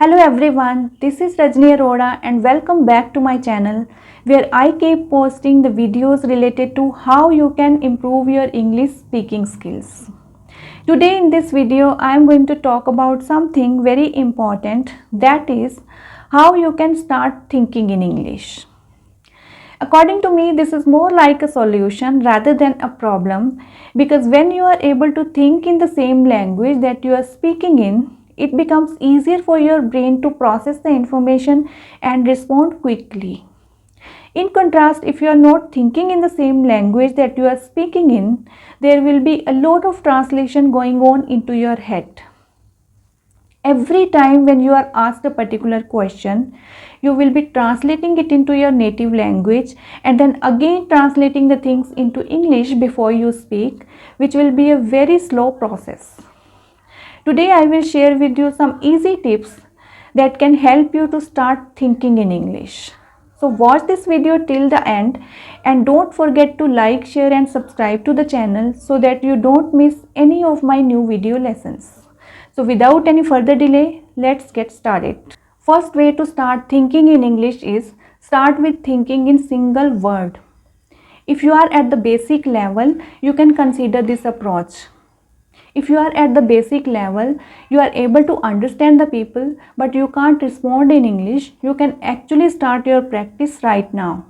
Hello everyone, this is Rajni Arora and welcome back to my channel where I keep posting the videos related to how you can improve your English speaking skills. Today in this video I am going to talk about something very important, that is how you can start thinking in English. According to me, this is more like a solution rather than a problem, because when you are able to think in the same language that you are speaking in, it becomes easier for your brain to process the information and respond quickly. In contrast, if you are not thinking in the same language that you are speaking in, there will be a lot of translation going on into your head. Every time when you are asked a particular question, you will be translating it into your native language and then again translating the things into English before you speak, which will be a very slow process. Today I will share with you some easy tips that can help you to start thinking in English. So watch this video till the end and don't forget to like, share and subscribe to the channel so that you don't miss any of my new video lessons. So without any further delay, let's get started. First way to start thinking in English is start with thinking in single word. If you are at the basic level, you can consider this approach. If you are at the basic level, you are able to understand the people but you can't respond in English, you can actually start your practice right now.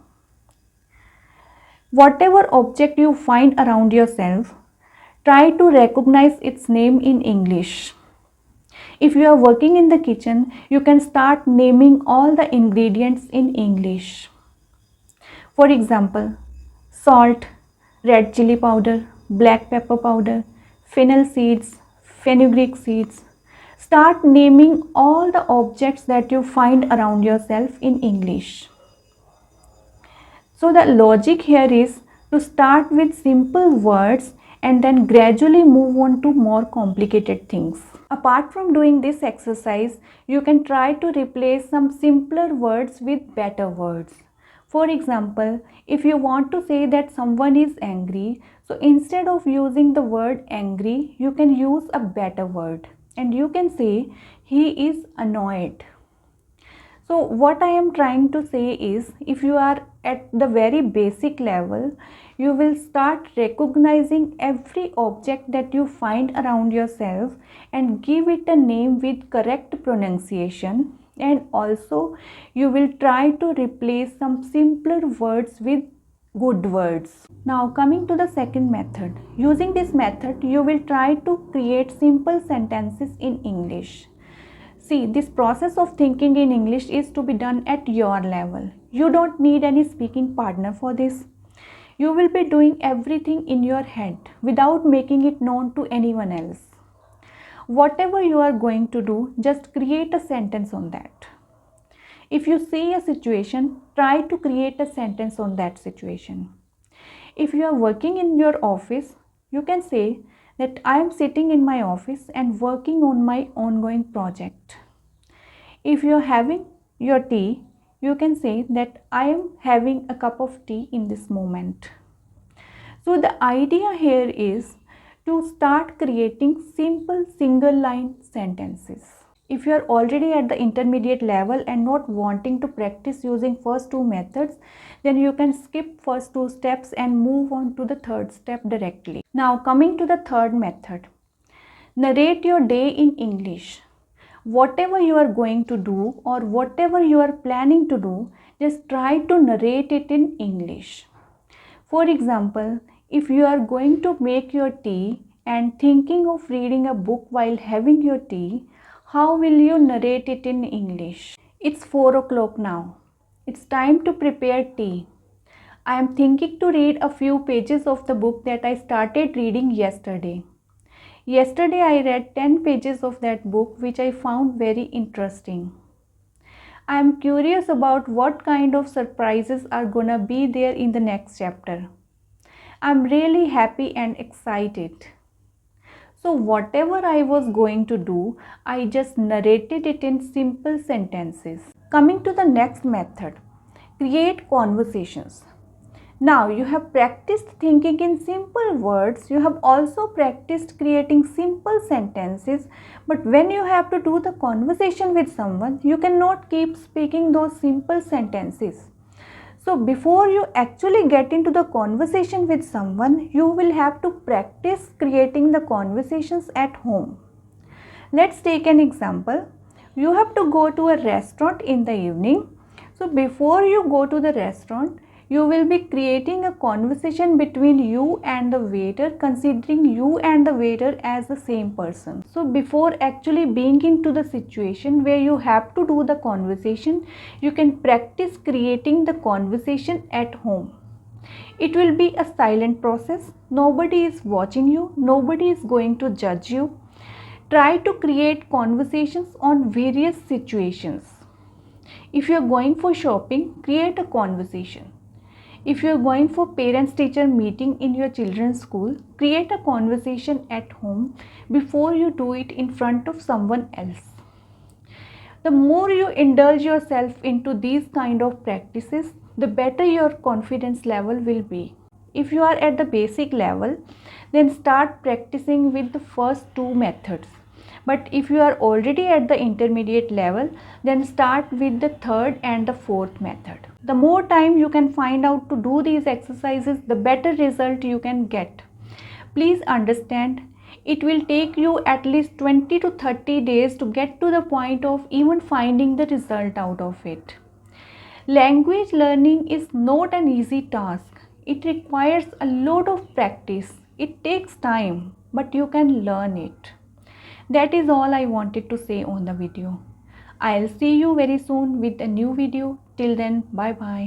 Whatever object you find around yourself, try to recognize its name in English. If you are working in the kitchen, you can start naming all the ingredients in English. For example, salt, red chili powder, black pepper powder, fennel seeds, fenugreek seeds. Start naming all the objects that you find around yourself in English. So the logic here is to start with simple words and then gradually move on to more complicated things. Apart from doing this exercise, you can try to replace some simpler words with better words. For example, if you want to say that someone is angry, so instead of using the word angry, you can use a better word and you can say he is annoyed. So what I am trying to say is, if you are at the very basic level, you will start recognizing every object that you find around yourself and give it a name with correct pronunciation, and also you will try to replace some simpler words with good words. Now coming to the second method. Using this method, you will try to create simple sentences in English. See, this process of thinking in English is to be done at your level. You don't need any speaking partner for this. You will be doing everything in your head without making it known to anyone else. Whatever you are going to do, just create a sentence on that. If you see a situation, try to create a sentence on that situation. If you are working in your office, you can say that I am sitting in my office and working on my ongoing project. If you are having your tea, you can say that I am having a cup of tea in this moment. So the idea here is to start creating simple single line sentences. If you are already at the intermediate level and not wanting to practice using first two methods, then you can skip first two steps and move on to the third step directly. Now coming to the third method. Narrate your day in English. Whatever you are going to do or whatever you are planning to do, just try to narrate it in English. For example, if you are going to make your tea and thinking of reading a book while having your tea, how will you narrate it in English? It's 4 o'clock now. It's time to prepare tea. I am thinking to read a few pages of the book that I started reading yesterday. Yesterday I read 10 pages of that book, which I found very interesting. I am curious about what kind of surprises are gonna be there in the next chapter. I am really happy and excited. So whatever I was going to do, I just narrated it in simple sentences. Coming to the next method, create conversations. Now you have practiced thinking in simple words, you have also practiced creating simple sentences, but when you have to do the conversation with someone, you cannot keep speaking those simple sentences. So before you actually get into the conversation with someone, you will have to practice creating the conversations at home. Let's take an example. You have to go to a restaurant in the evening. So before you go to the restaurant, you will be creating a conversation between you and the waiter, considering you and the waiter as the same person. So before actually being into the situation where you have to do the conversation, you can practice creating the conversation at home. It will be a silent process. Nobody is watching you. Nobody is going to judge you. Try to create conversations on various situations. If you are going for shopping, create a conversation. If you are going for parents-teacher meeting in your children's school, create a conversation at home before you do it in front of someone else. The more you indulge yourself into these kind of practices, the better your confidence level will be. If you are at the basic level, then start practicing with the first two methods. But if you are already at the intermediate level, then start with the third and the fourth method. The more time you can find out to do these exercises, the better result you can get. Please understand, it will take you at least 20 to 30 days to get to the point of even finding the result out of it. Language learning is not an easy task. It requires a lot of practice. It takes time, but you can learn it. That is all I wanted to say on the video. I'll see you very soon with a new video. Till then, bye bye.